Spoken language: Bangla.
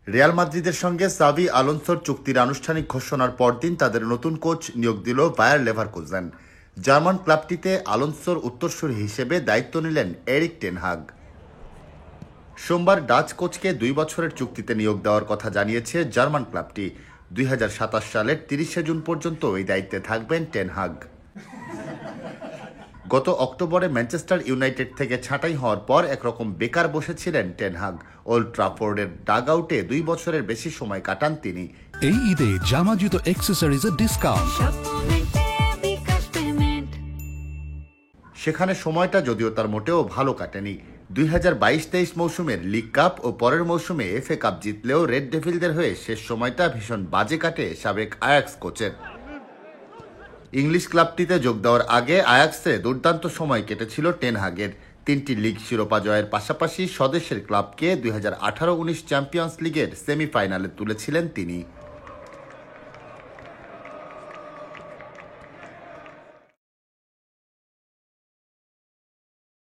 রিয়াল মাদ্রিদের সঙ্গে সাবি আলোনসোর চুক্তির আনুষ্ঠানিক ঘোষণার পরদিন তাদের নতুন কোচ নিয়োগ দিল বায়ার লেভারকুজেন। জার্মান ক্লাবটিতে আলোনসোর উত্তরসূরি হিসেবে দায়িত্ব নিলেন এরিক টেন হাগ। সোমবার ডাচ কোচকে 2 বছরের চুক্তিতে নিয়োগ দেওয়ার কথা জানিয়েছে জার্মান ক্লাবটি। 2027 সালের 30 জুন পর্যন্ত এই দায়িত্বে থাকবেন টেন হাগ। গত অক্টোবরে ম্যানচেস্টার ইউনাইটেড থেকে ছাঁটাই হওয়ার পর একরকম বেকার বসেছিলেন টেন হাগ। ওল্ড ট্রাফোর্ডের ডাগআউটে 2 বছরের বেশি সময় কাটান তিনি। এই ঈদে জামা জুতো অ্যাক্সেসরিজের ডিসকাউন্ট। সেখানে সময়টা যদিও তার মোটেও ভালো কাটেনি। 2022-23 মৌসুমের লিগ কাপ ও পরের মৌসুমে এফএ কাপ জিতলেও রেড ডেভিলদের হয়ে শেষ সময়টা ভীষণ বাজে কাটে সাবেক আয়াক্স কোচের। ইংলিশ ক্লাবটিতে যোগ দেওয়ার আগে আয়াক্সে দুর্দান্ত সময় কেটেছিল টেন হাগের। 3টি লিগ শিরোপা জয়ের পাশাপাশি স্বদেশের ক্লাবকে 2018-19 চ্যাম্পিয়ন্স লিগের সেমিফাইনালে তুলেছিলেন তিনি।